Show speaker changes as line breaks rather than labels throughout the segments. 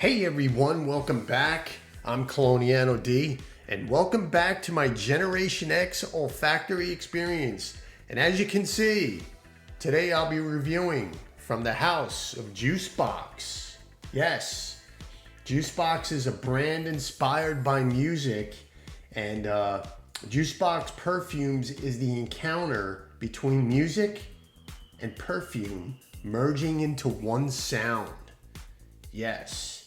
Hey everyone, welcome back. I'm Coloniano D, and welcome back to my Generation X olfactory experience. And as you can see, today I'll be reviewing from the house of JUSBOX. Yes, JUSBOX is a brand inspired by music, and JUSBOX Perfumes is the encounter between music and perfume merging into one sound. Yes.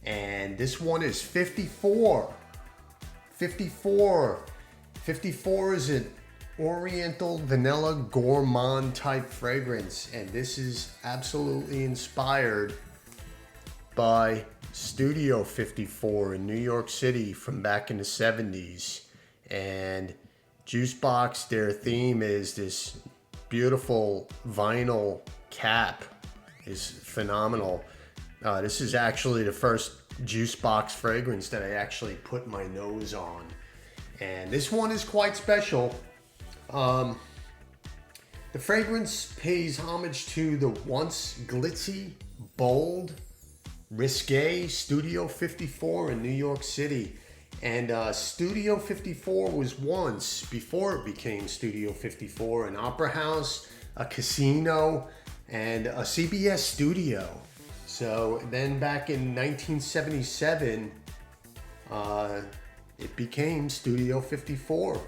And this one is 54. 54. 54 is an Oriental vanilla gourmand type fragrance. And this is absolutely inspired by Studio 54 in New York City from back in the 70s. And JUSBOX, their theme is this beautiful vinyl cap. Is phenomenal. This is actually the first JUSBOX fragrance that I actually put my nose on. And this one is quite special. The fragrance pays homage to the once glitzy, bold, risque Studio 54 in New York City. And Studio 54 was once, before it became Studio 54, an opera house, a casino, and a CBS studio. So then back in 1977, it became Studio 54.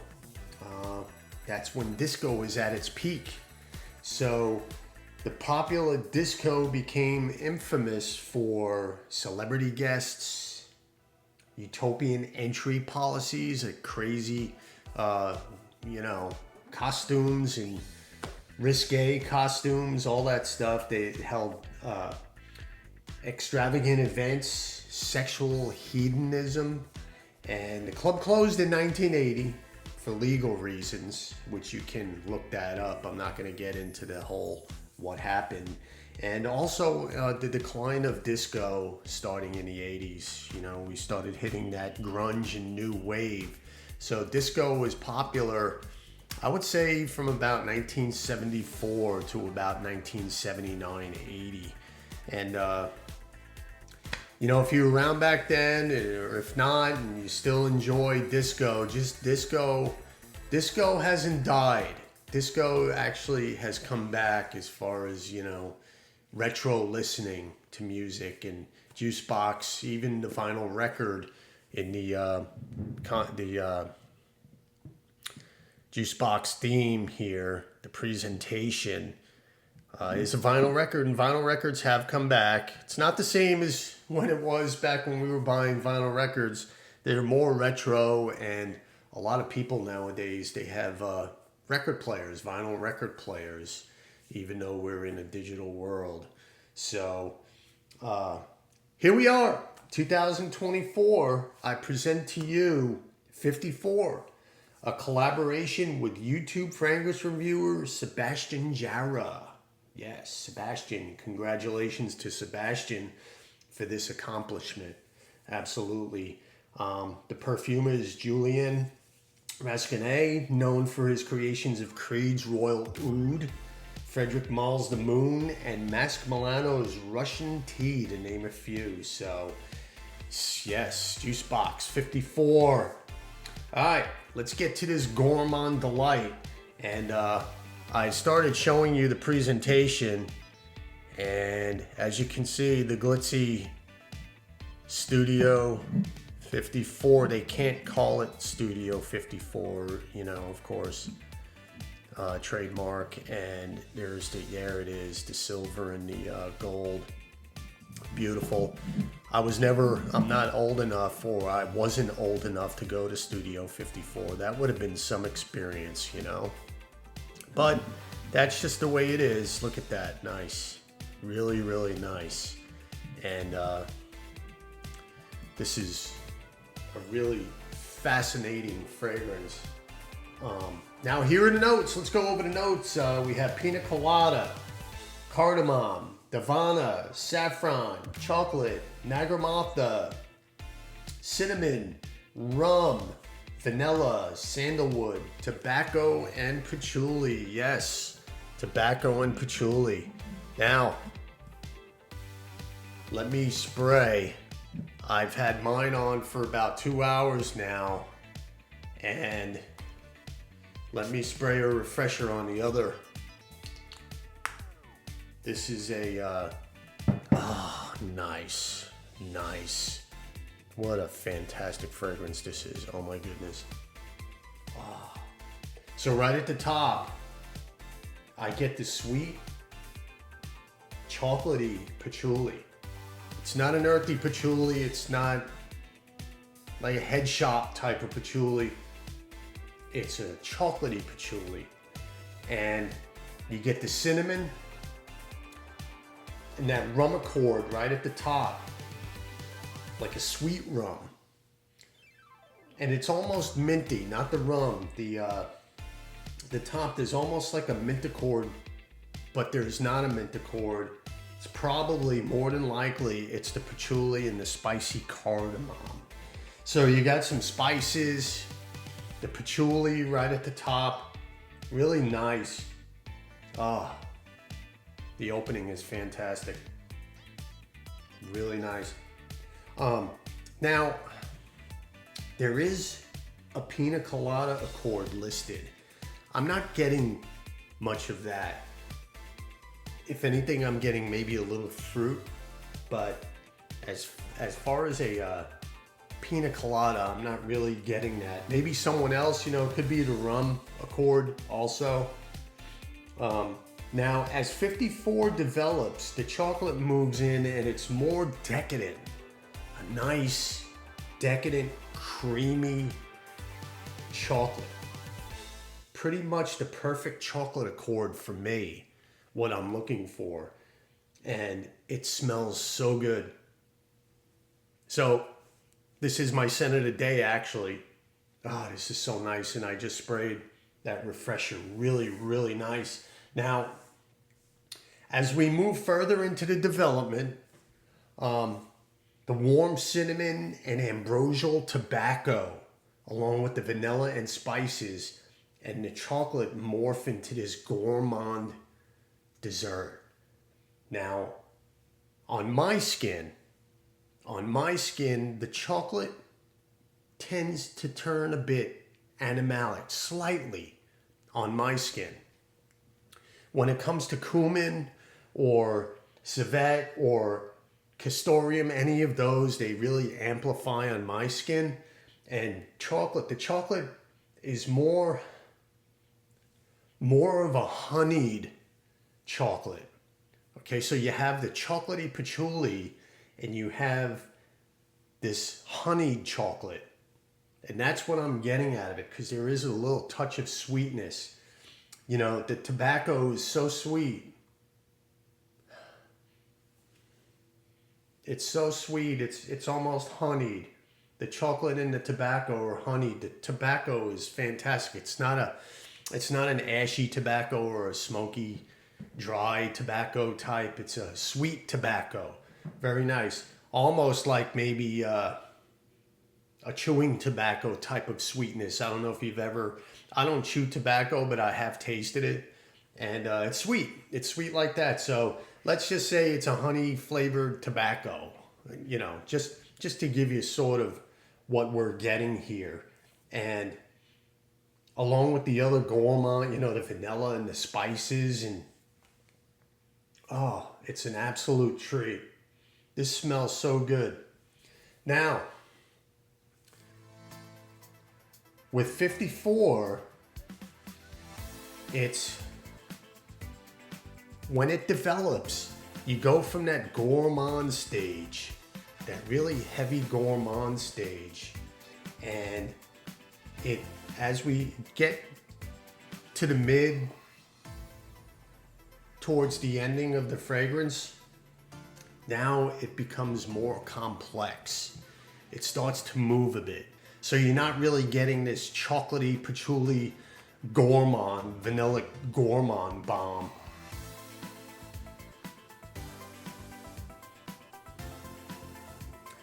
That's when disco was at its peak. So the popular disco became infamous for celebrity guests, utopian entry policies, crazy, costumes and risque costumes, all that stuff. They held extravagant events, sexual hedonism, and the club closed in 1980 for legal reasons, which you can look that up. I'm not going to get into the whole what happened. And also the decline of disco starting in the 80s. You know, we started hitting that grunge and new wave. So disco was popular, I would say, from about 1974 to about 1979, 80. And if you were around back then, or if not, and you still enjoy disco, disco hasn't died. Disco actually has come back as far as, retro listening to music, and JUSBOX, even the vinyl record in the JUSBOX theme here, the presentation, is a vinyl record, and vinyl records have come back. It's not the same as when it was back when we were buying vinyl records. They're more retro, and a lot of people nowadays, they have record players, vinyl record players, even though we're in a digital world. So here we are, 2024. I present to you 54, a collaboration with YouTube fragrance reviewer Sebastian Jara. Yes, Sebastian. Congratulations to Sebastian for this accomplishment. Absolutely. The perfumer is Julian Rascanet, known for his creations of Creed's Royal Oud, Frederic Malle's The Moon, and Mask Milano's Russian Tea, to name a few. So, yes, JUSBOX 54. All right, let's get to this gourmand delight. And I started showing you the presentation, and as you can see, the glitzy Studio 54, they can't call it Studio 54, of course, trademark. And there it is, the silver and the gold. Beautiful. I'm not old enough, or I wasn't old enough to go to Studio 54. That would have been some experience, But that's just the way it is. Look at that. Nice. Really, really nice. And this is a really fascinating fragrance. Now here are the notes. Let's go over the notes. We have pina colada, cardamom, davana, saffron, chocolate, nagramatha, cinnamon, rum, vanilla, sandalwood, tobacco, and patchouli. Yes, tobacco and patchouli. Now, let me spray I've had mine on for about 2 hours now, and let me spray a refresher on the other. This is a, nice, nice. What a fantastic fragrance this is. Oh my goodness. Oh. So right at the top, I get the sweet, chocolatey patchouli. It's not an earthy patchouli. It's not like a head shop type of patchouli. It's a chocolatey patchouli. And you get the cinnamon and that rum accord right at the top, like a sweet rum. And it's almost minty, not the rum. The top, there's almost like a mint accord, but there's not a mint accord. It's probably, more than likely, it's the patchouli and the spicy cardamom. So you got some spices, the patchouli right at the top, really nice. Ah, the opening is fantastic. Really nice. Now, there is a pina colada accord listed. I'm not getting much of that. If anything, I'm getting maybe a little fruit, but as far as a pina colada, I'm not really getting that. Maybe someone else, you know, it could be the rum accord also. Now, as 54 develops, the chocolate moves in and it's more decadent. A nice, decadent, creamy chocolate. Pretty much the perfect chocolate accord for me, what I'm looking for. And it smells so good. So, this is my scent of the day, actually. Ah, this is so nice, and I just sprayed that refresher. Really, really nice. Now, as we move further into the development, the warm cinnamon and ambrosial tobacco, along with the vanilla and spices, and the chocolate morph into this gourmand dessert. Now, on my skin, the chocolate tends to turn a bit animalic, slightly, on my skin. When it comes to cumin or civet or castoreum, any of those, they really amplify on my skin. And the chocolate is more of a honeyed chocolate. Okay, so you have the chocolatey patchouli and you have this honeyed chocolate. And that's what I'm getting out of it, because there is a little touch of sweetness. You know, the tobacco is so sweet. It's so sweet, it's almost honeyed. The chocolate and the tobacco are honeyed. The tobacco is fantastic. It's not an ashy tobacco or a smoky, dry tobacco type. It's a sweet tobacco. Very nice. Almost like maybe a chewing tobacco type of sweetness. I don't know if you've ever... I don't chew tobacco, but I have tasted it. And it's sweet. It's sweet like that. So let's just say it's a honey flavored tobacco. You know, just to give you sort of what we're getting here. And along with the other gourmand, you know, the vanilla and the spices, and oh, it's an absolute treat. This smells so good. Now, with 54, it's when it develops, you go from that gourmand stage, that really heavy gourmand stage, and as we get to the mid, towards the ending of the fragrance, now it becomes more complex. It starts to move a bit. So you're not really getting this chocolatey, patchouli, gourmand, vanilla gourmand bomb.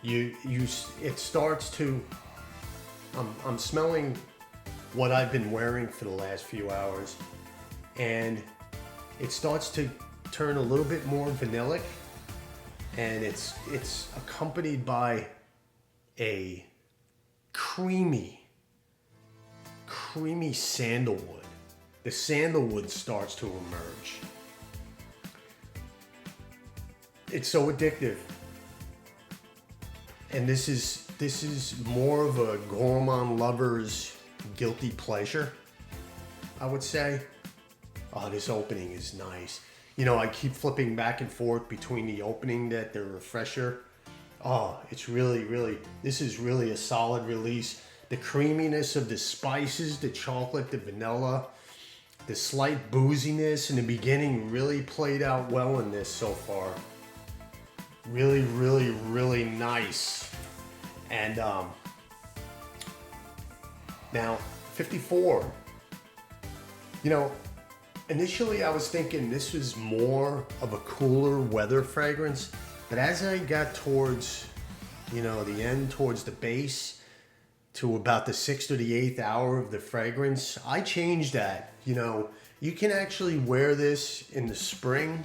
It starts to, I'm smelling what I've been wearing for the last few hours, and it starts to turn a little bit more vanillic, and it's accompanied by a creamy sandalwood. The sandalwood starts to emerge. It's so addictive. And this is more of a gourmand lover's guilty pleasure, I would say. Oh, this opening is nice. You know, I keep flipping back and forth between the opening, the refresher. Oh, it's really, this is really a solid release. The creaminess of the spices, the chocolate, the vanilla, the slight booziness in the beginning really played out well in this so far. Really nice. And now 54. You know, initially I was thinking this was more of a cooler weather fragrance, but as I got towards, you know, the end, towards the base, to about the 6th or the 8th hour of the fragrance, I changed that. You know, you can actually wear this in the spring,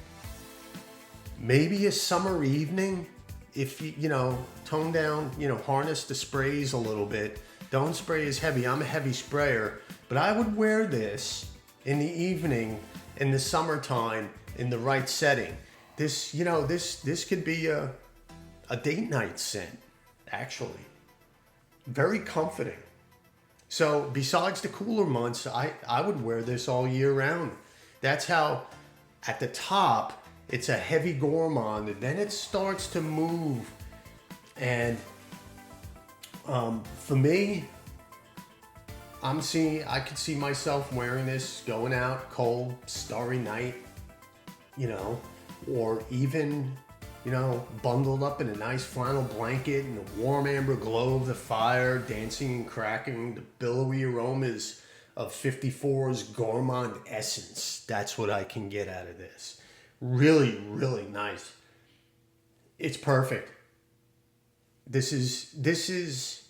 maybe a summer evening, if you know, tone down, you know, harness the sprays a little bit. Don't spray as heavy. I'm a heavy sprayer, but I would wear this in the evening, in the summertime, in the right setting. This, you know, this could be a date night scent, actually. Very comforting. So besides the cooler months, I would wear this all year round. That's how, at the top, it's a heavy gourmand, and then it starts to move. And for me, I could see myself wearing this, going out cold, starry night, you know, or even, you know, bundled up in a nice flannel blanket and the warm amber glow of the fire, dancing and cracking the billowy aromas of 54's gourmand essence. That's what I can get out of this. Really nice. It's perfect. This is,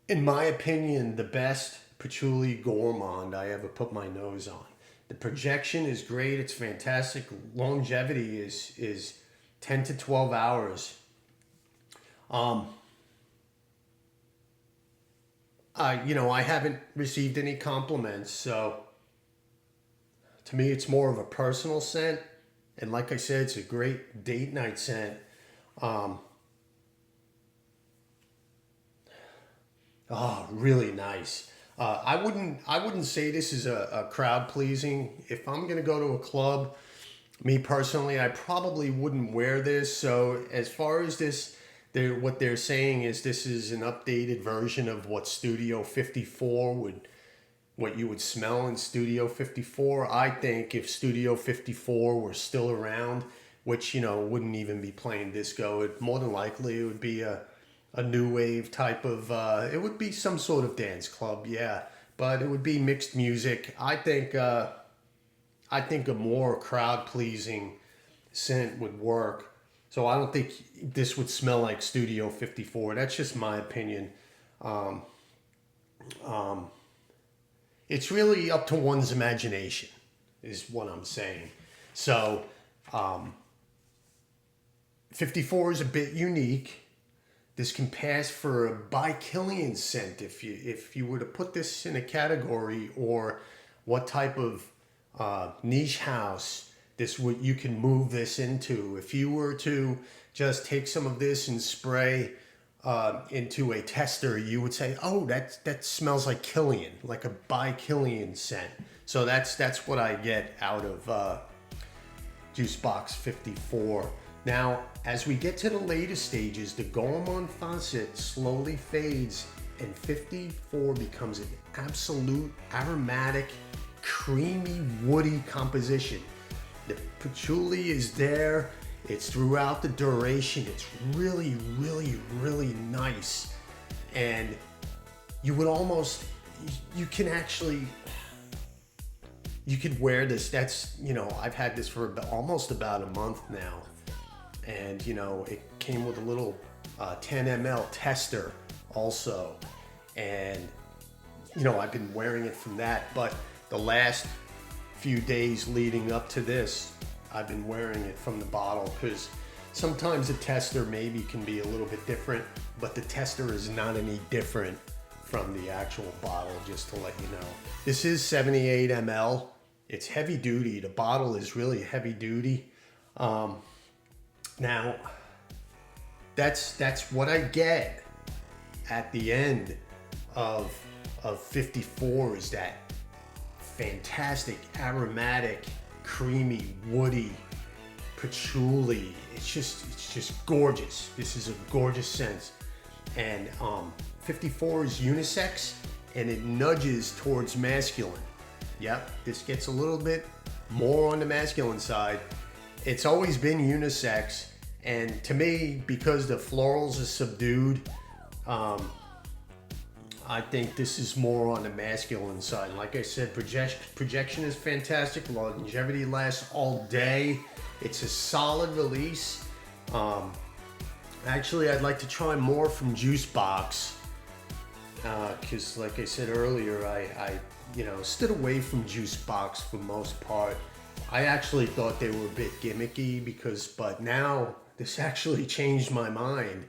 in my opinion, the best patchouli gourmand I ever put my nose on. The projection is great. It's fantastic. Longevity is 10 to 12 hours. You know, I haven't received any compliments, so to me, it's more of a personal scent. And like I said, it's a great date night scent. Oh, really nice. I wouldn't say this is a crowd pleasing. If I'm gonna go to a club, me personally, I probably wouldn't wear this. So as far as this, what they're saying is this is an updated version of what Studio 54 what you would smell in Studio 54. I think if Studio 54 were still around, which, you know, wouldn't even be playing disco, more than likely it would be a new wave type of, it would be some sort of dance club, yeah, but it would be mixed music. I think a more crowd pleasing scent would work. So I don't think this would smell like Studio 54. That's just my opinion. It's really up to one's imagination, is what I'm saying. So 54 is a bit unique. This can pass for a Bikillian scent if you were to put this in a category, or what type of niche house you can move this into. If you were to just take some of this and spray into a tester, you would say, oh, that smells like Killian, like a Bikillian scent. So that's what I get out of JUSBOX 54. Now, as we get to the later stages, the gourmand facet slowly fades and 54 becomes an absolute aromatic, creamy, woody composition. The patchouli is there. It's throughout the duration. It's really nice. And you could wear this. That's, you know, I've had this for almost about a month now. And, you know, it came with a little 10 ml tester also. And, you know, I've been wearing it from that. But the last few days leading up to this, I've been wearing it from the bottle, because Sometimes the tester maybe can be a little bit different, but the tester is not any different from the actual bottle, just to let you know. This is 78 ml. It's heavy duty. The bottle is really heavy duty. Now, that's what I get at the end of 54, is that fantastic, aromatic, creamy, woody patchouli. It's just gorgeous. This is a gorgeous scent. And 54 is unisex, and it nudges towards masculine. Yep, this gets a little bit more on the masculine side. It's always been unisex, and to me, because the florals are subdued, I think this is more on the masculine side. Like I said, projection is fantastic. Longevity lasts all day. It's a solid release. Actually, I'd like to try more from JUSBOX, because like I said earlier, I stood away from JUSBOX for the most part. I actually thought they were a bit gimmicky, but now this actually changed my mind.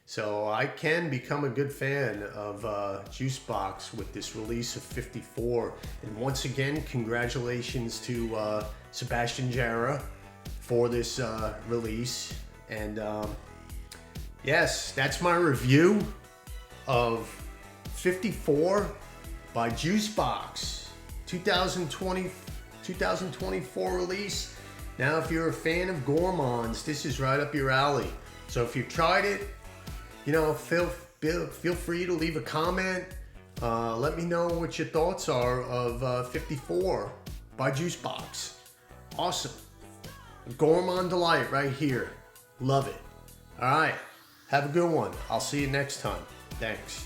So I can become a good fan of JUSBOX with this release of 54. And once again, congratulations to Sebastian Jara for this release. And yes, that's my review of 54 by JUSBOX, 2024 release. Now, if you're a fan of gourmands, this is right up your alley. So if you've tried it, feel free to leave a comment. Let me know what your thoughts are of 54 by JUSBOX. Awesome. Gourmand delight right here. Love it. All right. Have a good one. I'll see you next time. Thanks.